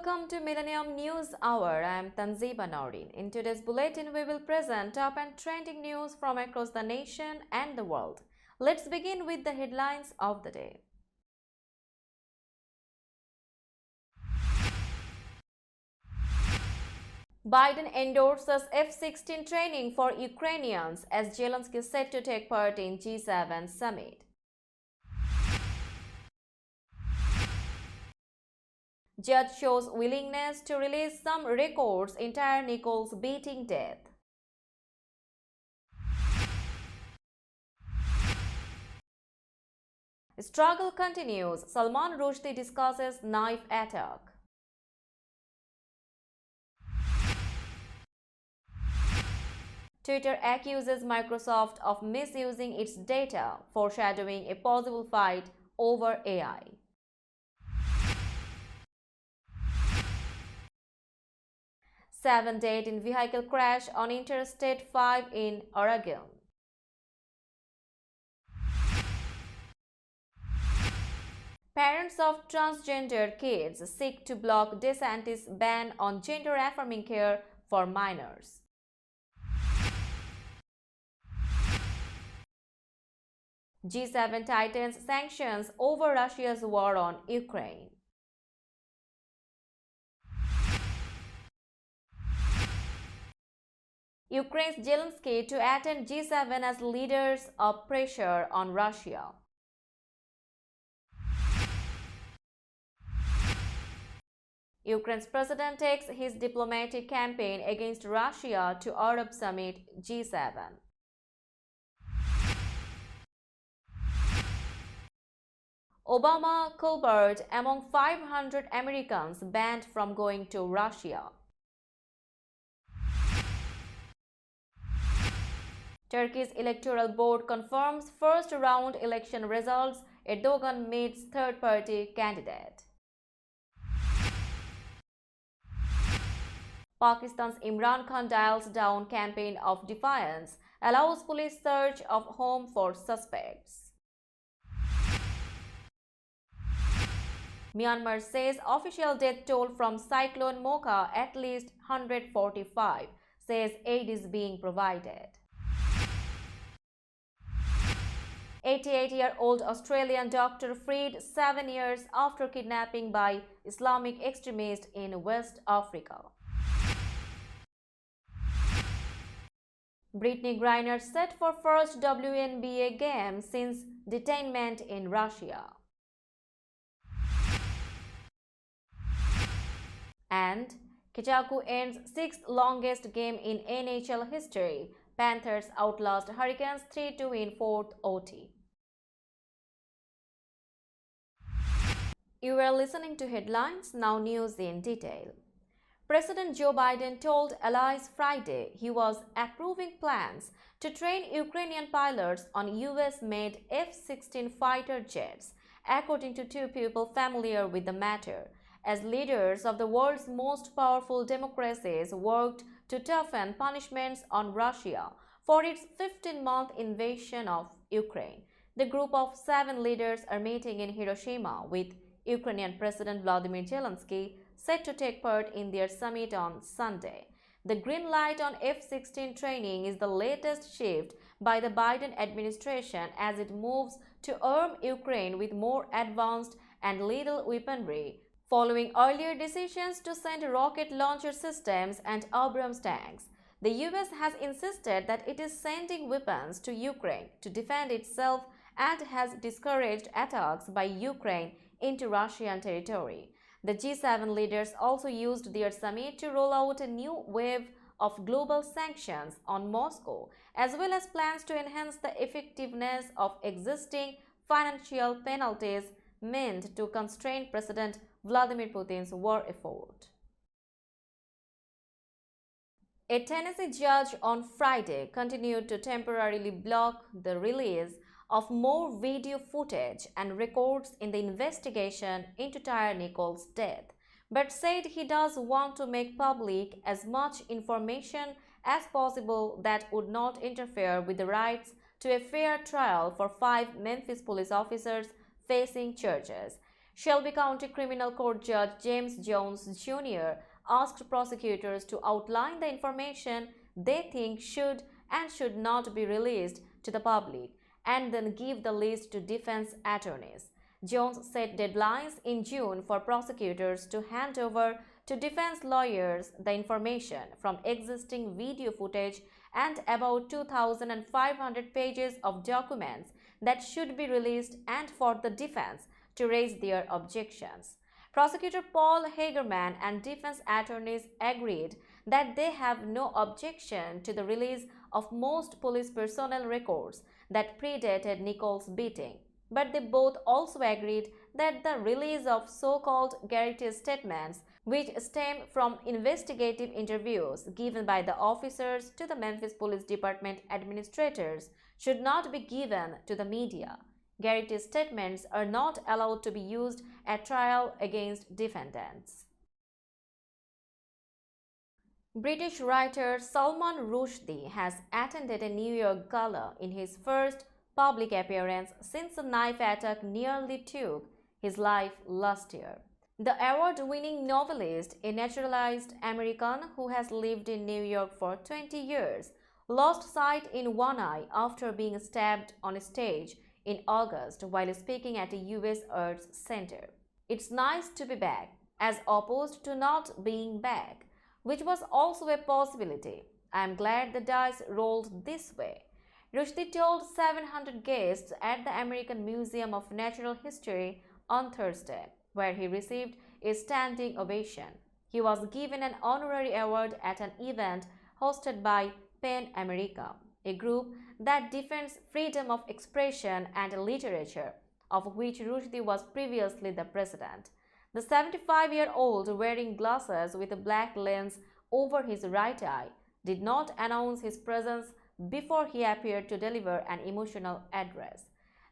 welcome to Millennium News Hour. I am Tanziba Nawreen. In today's bulletin, we will present top and trending news from across the nation and the world. Let's begin with the headlines of the day. Biden endorses F-16 training for Ukrainians as Zelensky is set to take part in G7 summit. Judge shows willingness to release some records entire Nichols beating death. Struggle continues. Salman Rushdie discusses knife attack. Twitter accuses Microsoft of misusing its data, foreshadowing a possible fight over AI. Seven dead in vehicle crash on Interstate 5 in Oregon. Parents of transgender kids seek to block DeSantis' ban on gender-affirming care for minors. G7 tightens sanctions over Russia's war on Ukraine. Ukraine's Zelensky to attend G7 as leaders of pressure on Russia. Ukraine's president takes his diplomatic campaign against Russia to Arab summit G7. Obama Colbert among 500 Americans banned from going to Russia. Turkish electoral board confirms first round election results. Erdogan meets third-party candidate. Pakistan's Imran Khan dials down campaign of defiance, allows police search of home for suspects. Myanmar says official death toll from Cyclone Mocha at least 145, says aid is being provided. 88-year-old Australian doctor freed 7 years after kidnapping by Islamic extremists in West Africa. Brittany Griner set for first WNBA game since detainment in Russia. And Kichaku ends 6th longest game in NHL history. Panthers outlast Hurricanes 3-2 in 4th OT. You are listening to headlines, now news in detail. President Joe Biden told allies Friday he was approving plans to train Ukrainian pilots on US-made F-16 fighter jets, according to two people familiar with the matter, as leaders of the world's most powerful democracies worked to toughen punishments on Russia for its 15-month invasion of Ukraine. The group of 7 leaders are meeting in Hiroshima with Ukrainian President Vladimir Zelensky set to take part in their summit on Sunday. The green light on F-16 training is the latest shift by the Biden administration as it moves to arm Ukraine with more advanced and lethal weaponry, following earlier decisions to send rocket launcher systems and Abrams tanks. The US has insisted that it is sending weapons to Ukraine to defend itself and has discouraged attacks by Ukraine into Russian territory. The G7 leaders also used their summit to roll out a new wave of global sanctions on Moscow, as well as plans to enhance the effectiveness of existing financial penalties meant to constrain President Vladimir Putin's war effort. A Tennessee judge on Friday continued to temporarily block the release of more video footage and records in the investigation into Tyre Nichols' death, but said he does want to make public as much information as possible that would not interfere with the rights to a fair trial for 5 Memphis police officers facing charges. Shelby County Criminal Court Judge James Jones Jr. asked prosecutors to outline the information they think should and should not be released to the public and then give the list to defense attorneys. Jones set deadlines in June for prosecutors to hand over to defense lawyers the information from existing video footage and about 2,500 pages of documents that should be released and for the defense to raise their objections. Prosecutor Paul Hagerman and defense attorneys agreed that they have no objection to the release of most police personnel records that predated Nichols' beating. But they both also agreed that the release of so-called guarantee statements, which stem from investigative interviews given by the officers to the Memphis Police Department administrators, should not be given to the media. Guarantee statements are not allowed to be used at trial against defendants. British writer Salman Rushdie has attended a New York gala in his first public appearance since a knife attack nearly took his life last year. The award-winning novelist, a naturalized American who has lived in New York for 20 years, lost sight in one eye after being stabbed on a stage in August while speaking at a U.S. Arts Center. It's nice to be back, as opposed to not being back, which was also a possibility. I am glad the dice rolled this way, Rushdie told 700 guests at the American Museum of Natural History on Thursday, where he received a standing ovation. He was given an honorary award at an event hosted by PEN America, a group that defends freedom of expression and literature, of which Rushdie was previously the president. The 75-year-old, wearing glasses with a black lens over his right eye, did not announce his presence before he appeared to deliver an emotional address.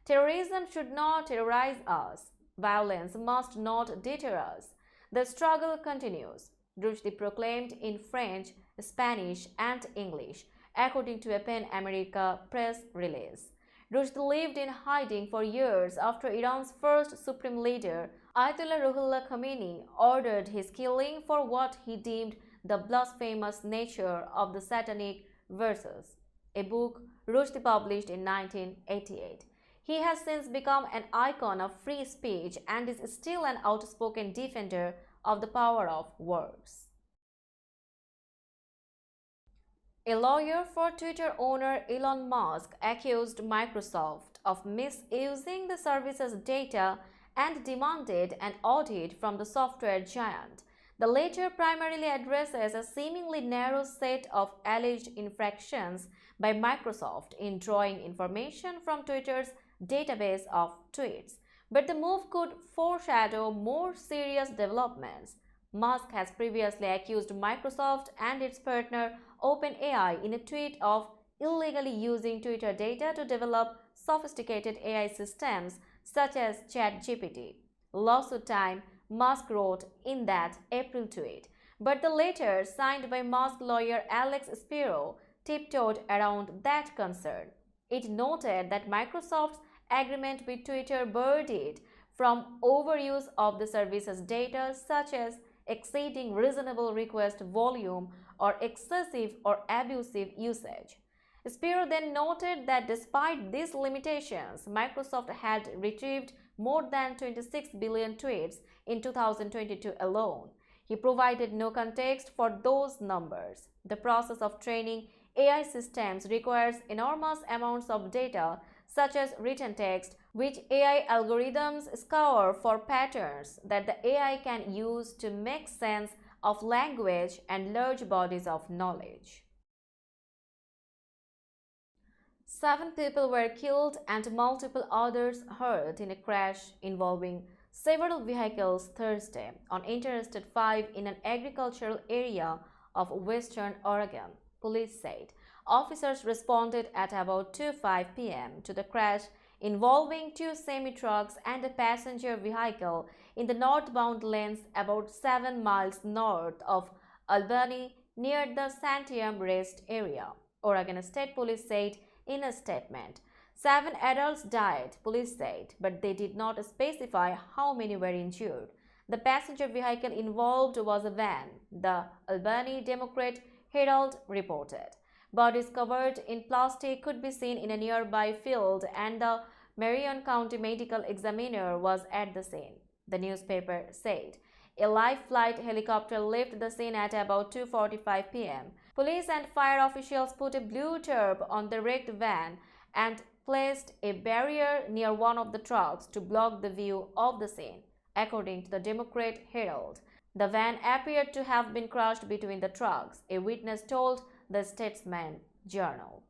Terrorism should not terrorize us. Violence must not deter us. The struggle continues, Rushdie proclaimed in French, Spanish, and English, according to a PEN America press release. Rushdie lived in hiding for years after Iran's first supreme leader, Ayatollah Ruhollah Khomeini, ordered his killing for what he deemed the blasphemous nature of the satanic verses, a book Rushdie published in 1988. He has since become an icon of free speech and is still an outspoken defender of the power of words. A lawyer for Twitter owner Elon Musk accused Microsoft of misusing the service's data and demanded an audit from the software giant. The latter primarily addresses a seemingly narrow set of alleged infractions by Microsoft in drawing information from Twitter's database of tweets. But the move could foreshadow more serious developments. Musk has previously accused Microsoft and its partner OpenAI in a tweet of illegally using Twitter data to develop sophisticated AI systems such as ChatGPT. Lawsuit time, Musk wrote in that April tweet. But the letter, signed by Musk lawyer Alex Spiro, tiptoed around that concern. It noted that Microsoft's agreement with Twitter barred it from overuse of the service's data, such as exceeding reasonable request volume or excessive or abusive usage. Spiro then noted that despite these limitations, Microsoft had retrieved more than 26 billion tweets in 2022 alone. He provided no context for those numbers. The process of training AI systems requires enormous amounts of data, such as written text, which AI algorithms scour for patterns that the AI can use to make sense of language and large bodies of knowledge. 7 people were killed and multiple others hurt in a crash involving several vehicles Thursday on Interstate 5 in an agricultural area of western Oregon, police said. Officers responded at about 2:05 p.m. to the crash involving 2 semi-trucks and a passenger vehicle in the northbound lanes about 7 miles north of Albany near the Santiam Rest area, Oregon State Police said in a statement. 7 adults died, police said, but they did not specify how many were injured. The passenger vehicle involved was a van, the Albany Democrat Herald reported. Bodies covered in plastic could be seen in a nearby field, and the Marion County Medical Examiner was at the scene, the newspaper said. A live flight helicopter left the scene at about 2:45 p.m. Police and fire officials put a blue tarp on the wrecked van and placed a barrier near one of the trucks to block the view of the scene, according to the Democrat Herald. The van appeared to have been crushed between the trucks, a witness told the Statesman Journal.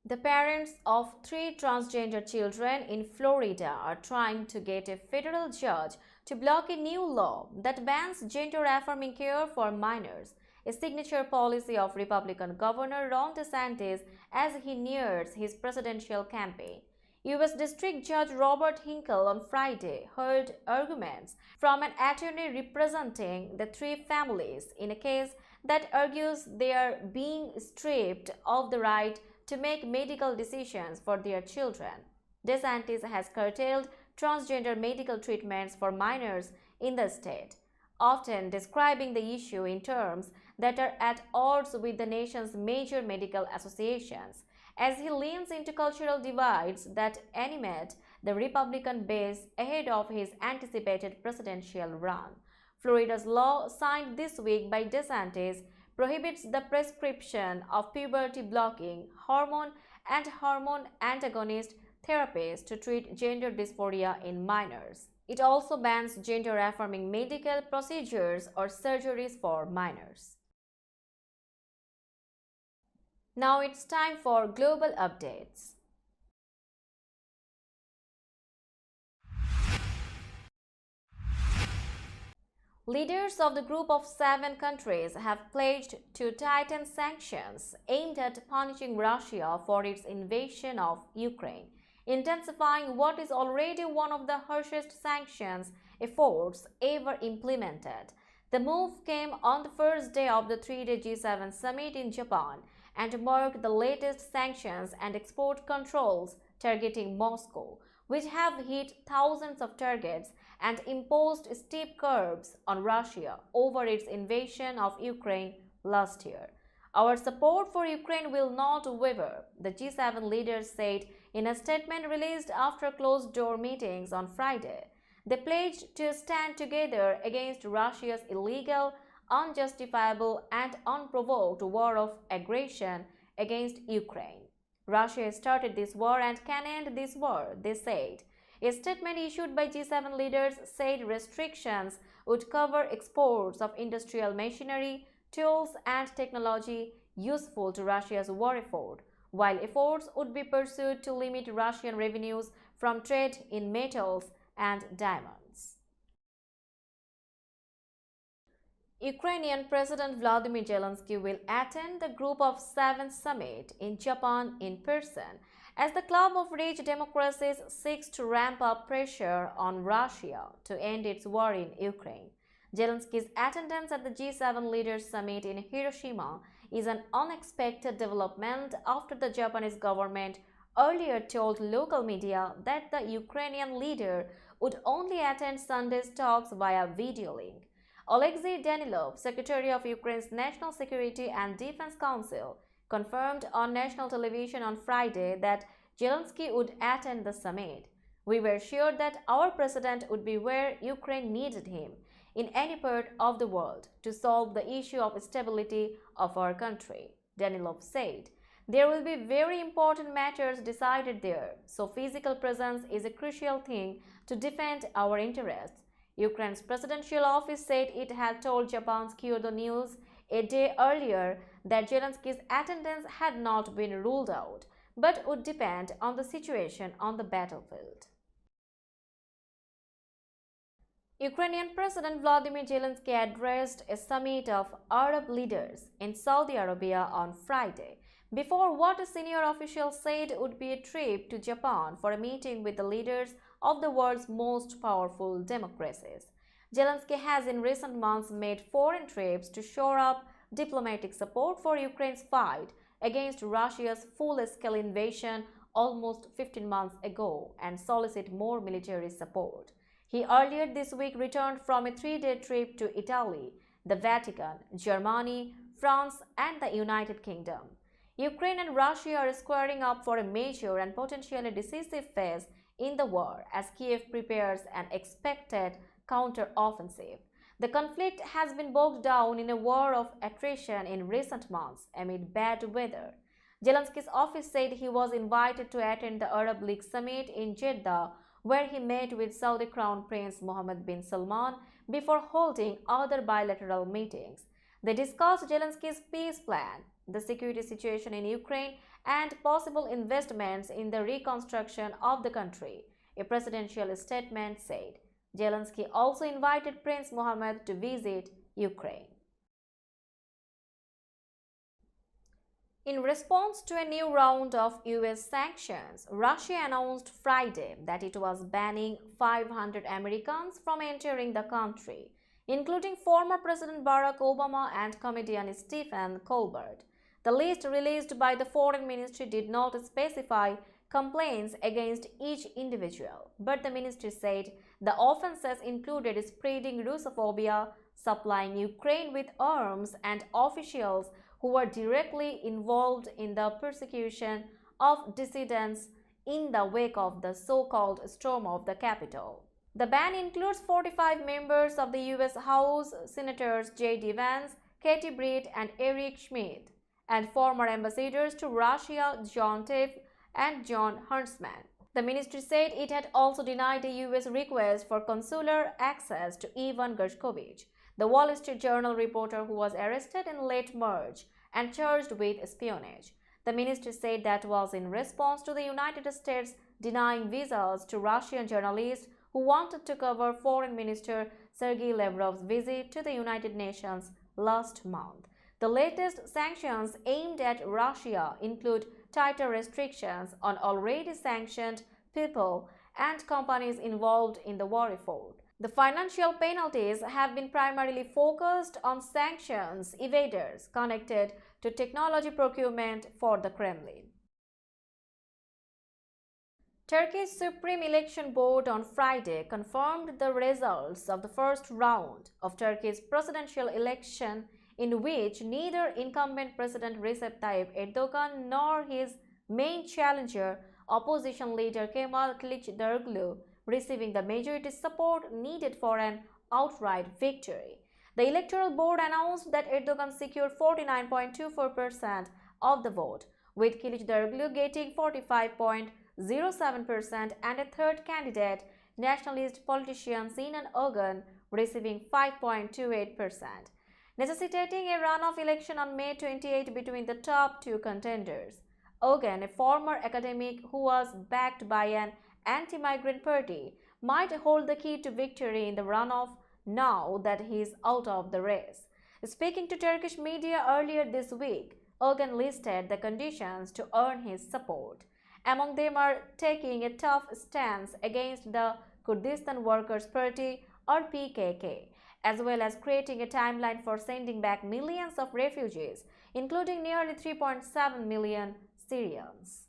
The parents of 3 transgender children in Florida are trying to get a federal judge to block a new law that bans gender-affirming care for minors, a signature policy of Republican Governor Ron DeSantis as he nears his presidential campaign. U.S. District Judge Robert Hinkle on Friday heard arguments from an attorney representing the 3 families in a case that argues they are being stripped of the right to make medical decisions for their children. DeSantis has curtailed transgender medical treatments for minors in the state, often describing the issue in terms that are at odds with the nation's major medical associations, as he leans into cultural divides that animate the Republican base ahead of his anticipated presidential run. Florida's law, signed this week by DeSantis, prohibits the prescription of puberty-blocking hormone and hormone antagonist therapies to treat gender dysphoria in minors. It also bans gender-affirming medical procedures or surgeries for minors. Now it's time for global updates. Leaders of the group of 7 countries have pledged to tighten sanctions aimed at punishing Russia for its invasion of Ukraine, intensifying what is already one of the harshest sanctions efforts ever implemented. The move came on the first day of the 3-day G7 summit in Japan and marked the latest sanctions and export controls targeting Moscow, which have hit thousands of targets and imposed steep curbs on Russia over its invasion of Ukraine last year. Our support for Ukraine will not waver, the G7 leaders said in a statement released after closed-door meetings on Friday. They pledged to stand together against Russia's illegal, unjustifiable and unprovoked war of aggression against Ukraine. Russia started this war and can end this war, they said. A statement issued by G7 leaders said restrictions would cover exports of industrial machinery, tools and technology useful to Russia's war effort, while efforts would be pursued to limit Russian revenues from trade in metals and diamonds. Ukrainian President Vladimir Zelensky will attend the Group of 7 summit in Japan in person as the Club of Rich Democracies seeks to ramp up pressure on Russia to end its war in Ukraine. Zelensky's attendance at the G7 Leaders Summit in Hiroshima is an unexpected development after the Japanese government earlier told local media that the Ukrainian leader would only attend Sunday's talks via video link. Alexei Danilov, Secretary of Ukraine's National Security and Defense Council, confirmed on national television on Friday that Zelensky would attend the summit. We were sure that our president would be where Ukraine needed him, in any part of the world, to solve the issue of stability of our country, Danilov said. There will be very important matters decided there, so physical presence is a crucial thing to defend our interests. Ukraine's presidential office said it had told Japan's Kyodo News a day earlier that Zelensky's attendance had not been ruled out, but would depend on the situation on the battlefield. Ukrainian President Vladimir Zelensky addressed a summit of Arab leaders in Saudi Arabia on Friday, before what a senior official said would be a trip to Japan for a meeting with the leaders of the world's most powerful democracies. Zelensky has in recent months made foreign trips to shore up diplomatic support for Ukraine's fight against Russia's full-scale invasion almost 15 months ago and solicit more military support. He earlier this week returned from a 3-day trip to Italy, the Vatican, Germany, France, and the United Kingdom. Ukraine and Russia are squaring up for a major and potentially decisive phase in the war as Kiev prepares an expected counter-offensive. The conflict has been bogged down in a war of attrition in recent months amid bad weather. Zelensky's office said he was invited to attend the Arab League summit in Jeddah, where he met with Saudi Crown Prince Mohammed bin Salman before holding other bilateral meetings. They discussed Zelensky's peace plan, the security situation in Ukraine, and possible investments in the reconstruction of the country, a presidential statement said. Zelensky also invited Prince Mohammed to visit Ukraine. In response to a new round of US sanctions, Russia announced Friday that it was banning 500 Americans from entering the country, including former President Barack Obama and comedian Stephen Colbert. The list released by the Foreign Ministry did not specify complaints against each individual, but the ministry said the offenses included spreading Russophobia, supplying Ukraine with arms, and officials who were directly involved in the persecution of dissidents in the wake of the so-called storm of the Capitol. The ban includes 45 members of the U.S. House, Senators J.D. Vance, Katie Britt, and Eric Schmidt, and former ambassadors to Russia John Tiff and John Huntsman. The ministry said it had also denied a U.S. request for consular access to Ivan Gershkovich, the Wall Street Journal reporter who was arrested in late March and charged with espionage. The ministry said that was in response to the United States denying visas to Russian journalists who wanted to cover Foreign Minister Sergei Lavrov's visit to the United Nations last month. The latest sanctions aimed at Russia include tighter restrictions on already sanctioned people and companies involved in the war effort. The financial penalties have been primarily focused on sanctions evaders connected to technology procurement for the Kremlin. Turkey's Supreme Election Board on Friday confirmed the results of the first round of Turkey's presidential election, in which neither incumbent President Recep Tayyip Erdogan nor his main challenger, opposition leader Kemal Kılıçdaroğlu, receiving the majority support needed for an outright victory. The Electoral Board announced that Erdogan secured 49.24% of the vote, with Kılıçdaroğlu getting 45.07% and a third candidate, nationalist politician Sinan Ogan, receiving 5.28%, necessitating a runoff election on May 28 between the top two contenders. Ogan, a former academic who was backed by an anti-migrant party, might hold the key to victory in the runoff now that he is out of the race. Speaking to Turkish media earlier this week, Ogan listed the conditions to earn his support. Among them are taking a tough stance against the Kurdistan Workers' Party or PKK, as well as creating a timeline for sending back millions of refugees, including nearly 3.7 million Syrians.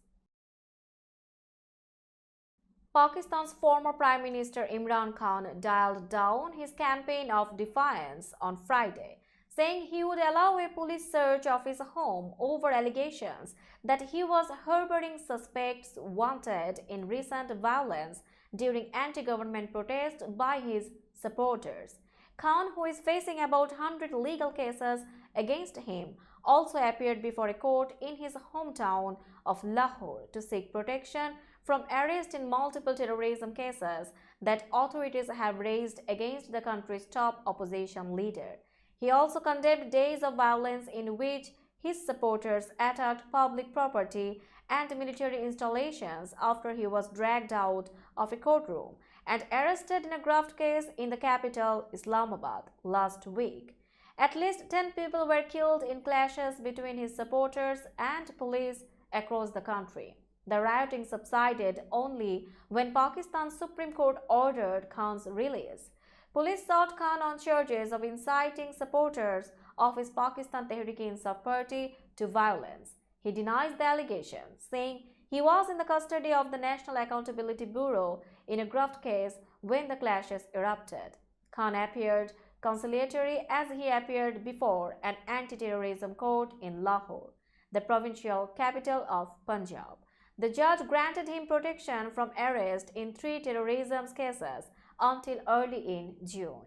Pakistan's former Prime Minister Imran Khan dialed down his campaign of defiance on Friday, saying he would allow a police search of his home over allegations that he was harboring suspects wanted in recent violence during anti-government protests by his supporters. Khan, who is facing about 100 legal cases against him, also appeared before a court in his hometown of Lahore to seek protection from arrest in multiple terrorism cases that authorities have raised against the country's top opposition leader. He also condemned days of violence in which his supporters attacked public property and military installations after he was dragged out of a courtroom and arrested in a graft case in the capital, Islamabad, last week. At least 10 people were killed in clashes between his supporters and police across the country. The rioting subsided only when Pakistan's Supreme Court ordered Khan's release. Police sought Khan on charges of inciting supporters of his Pakistan Tehreek-e-Insaf party to violence. He denies the allegations, saying he was in the custody of the National Accountability Bureau in a graft case when the clashes erupted. Khan appeared conciliatory as he appeared before an anti-terrorism court in Lahore, the provincial capital of Punjab. The judge granted him protection from arrest in 3 terrorism cases until early in June.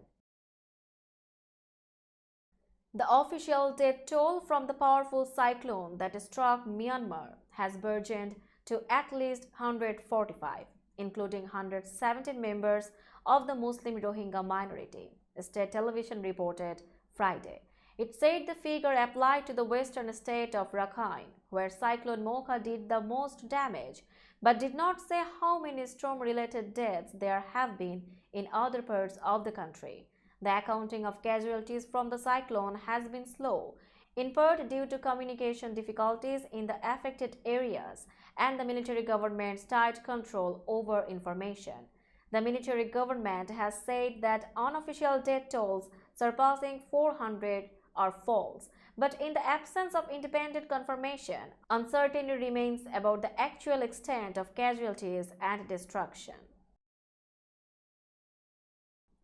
The official death toll from the powerful cyclone that struck Myanmar has burgeoned to at least 145, including 117 members of the Muslim Rohingya minority, state television reported Friday. It said the figure applied to the western state of Rakhine, where Cyclone Mocha did the most damage, but did not say how many storm-related deaths there have been in other parts of the country. The accounting of casualties from the cyclone has been slow, in part due to communication difficulties in the affected areas and the military government's tight control over information. The military government has said that unofficial death tolls surpassing 400 are false, but in the absence of independent confirmation, uncertainty remains about the actual extent of casualties and destruction.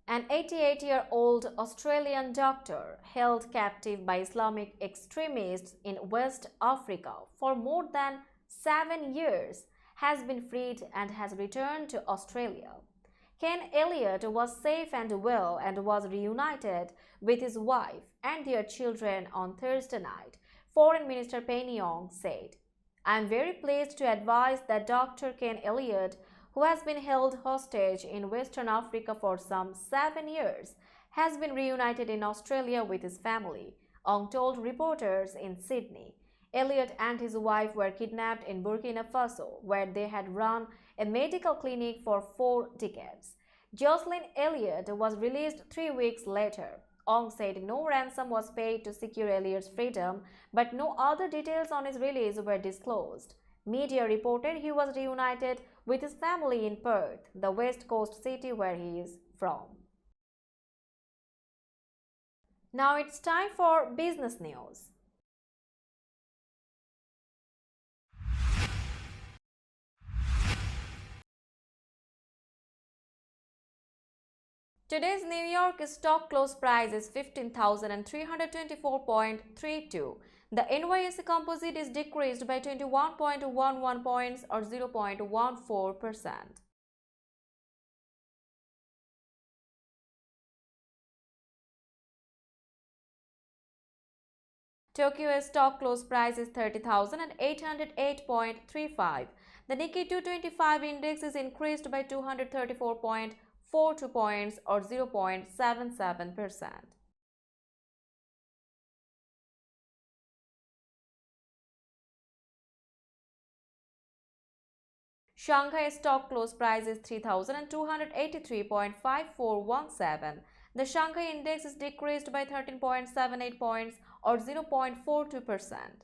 An 88-year-old Australian doctor held captive by Islamic extremists in West Africa for more than 7 years has been freed and has returned to Australia. Ken Elliott was safe and well and was reunited with his wife and their children on Thursday night, Foreign Minister Penny Wong said. "I am very pleased to advise that Dr. Ken Elliott, who has been held hostage in Western Africa for some 7 years, has been reunited in Australia with his family," Ong told reporters in Sydney. Elliott and his wife were kidnapped in Burkina Faso, where they had run a medical clinic for 4 decades. Jocelyn Elliott was released 3 weeks later. Ong said no ransom was paid to secure Elliott's freedom, but no other details on his release were disclosed. Media reported he was reunited with his family in Perth, the West Coast city where he is from. Now it's time for business news. Today's New York stock close price is 15,324.32. The NYSE Composite is decreased by 21.11 points or 0.14%. Tokyo stock close price is 30,808.35. The Nikkei 225 index is increased by 234.42 points or 0.77%. Shanghai stock close price is 3,283.5417. The Shanghai index is decreased by 13.78 points or 0.42%.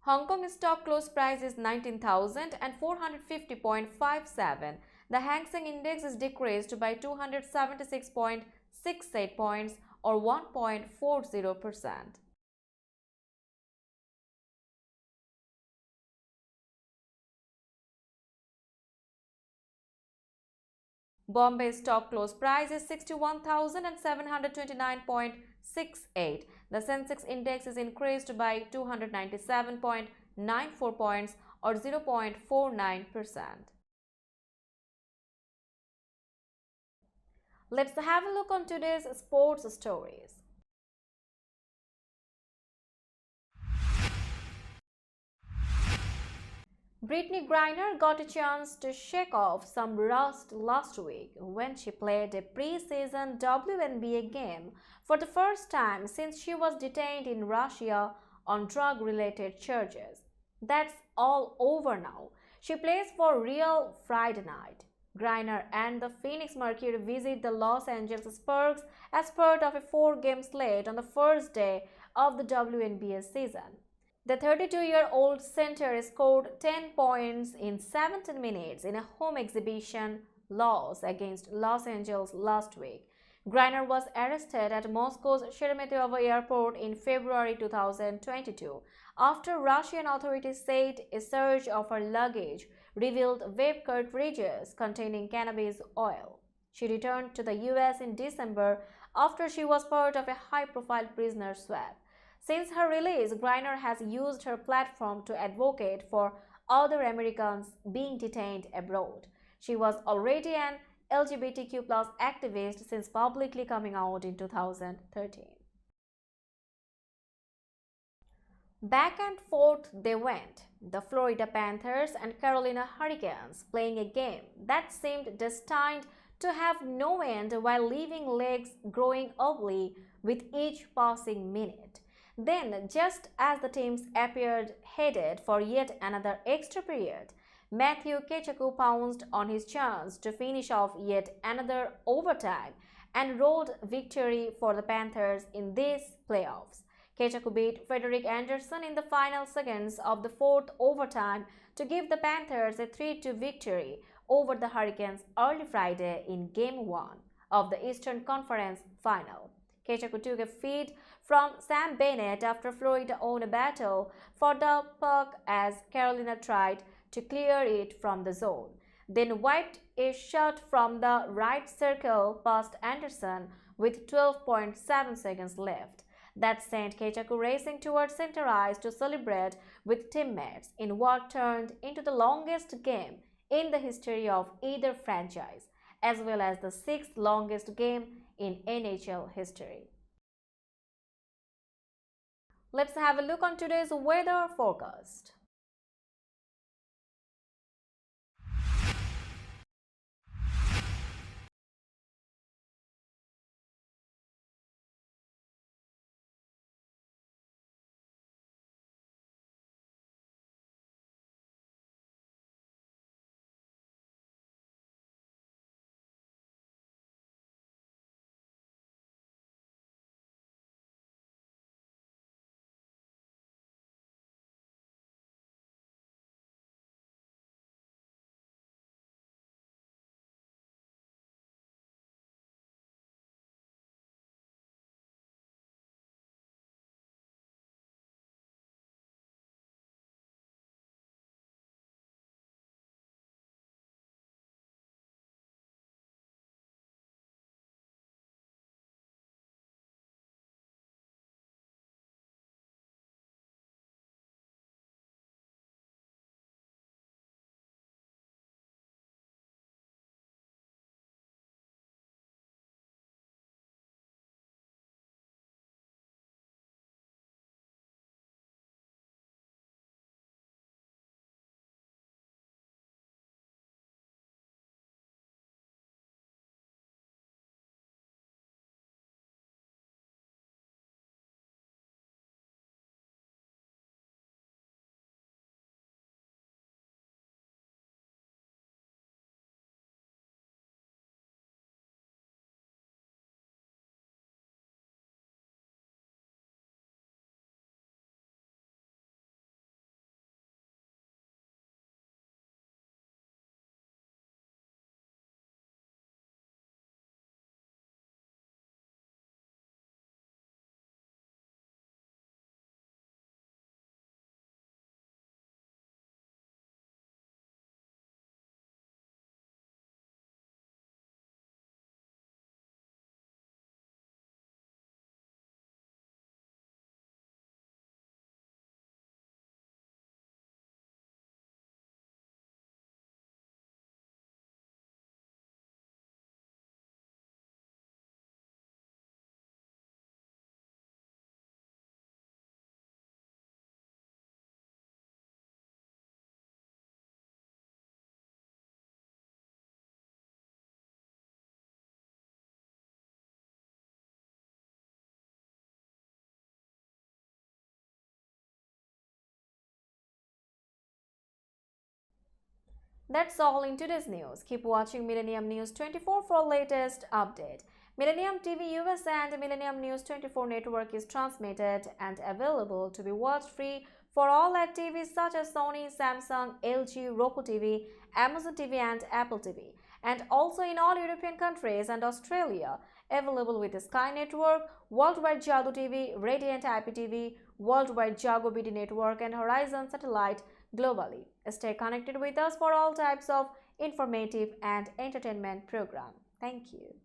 Hong Kong stock close price is 19,450.57. The Hang Seng index is decreased by 276.68 points or 1.40%. Bombay stock close price is 61,729.68. The Sensex index is increased by 297.94 points or 0.49%. Let's have a look on today's sports stories. Brittany Griner got a chance to shake off some rust last week when she played a pre-season WNBA game for the first time since she was detained in Russia on drug-related charges. That's all over now. She plays for Real Friday night. Griner and the Phoenix Mercury visit the Los Angeles Sparks as part of a 4-game slate on the first day of the WNBA season. The 32-year-old center scored 10 points in 17 minutes in a home exhibition loss against Los Angeles last week. Griner was arrested at Moscow's Sheremetyevo airport in February 2022 after Russian authorities said a search of her luggage revealed vape cartridges containing cannabis oil. She returned to the US in December after she was part of a high-profile prisoner swap. Since her release, Griner has used her platform to advocate for other Americans being detained abroad. She was already an LGBTQ activist since publicly coming out in 2013. Back and forth they went, the Florida Panthers and Carolina Hurricanes playing a game that seemed destined to have no end while leaving legs growing ugly with each passing minute. Then, just as the teams appeared headed for yet another extra period, Matthew Kechaku pounced on his chance to finish off yet another overtime and rolled victory for the Panthers in these playoffs. Kechaku beat Frederick Anderson in the final seconds of the fourth overtime to give the Panthers a 3-2 victory over the Hurricanes early Friday in Game 1 of the Eastern Conference Final. Kechaku took a feed from Sam Bennett after Florida won a battle for the puck as Carolina tried to clear it from the zone, then wiped a shot from the right circle past Anderson with 12.7 seconds left. That sent Kechaku racing towards center ice to celebrate with teammates in what turned into the longest game in the history of either franchise, as well as the sixth longest game in NHL history. Let's have a look on today's weather forecast. That's all in today's news. Keep watching Millennium News 24 for latest update. Millennium TV USA and Millennium News 24 network is transmitted and available to be watched free for all at TVs such as Sony, Samsung, LG, Roku TV, Amazon TV and Apple TV. and also in all European countries and Australia. Available with the Sky Network, Worldwide Jago TV, Radiant IPTV, Worldwide Jago BD Network and Horizon Satellite globally. Stay connected with us for all types of informative and entertainment program. Thank you.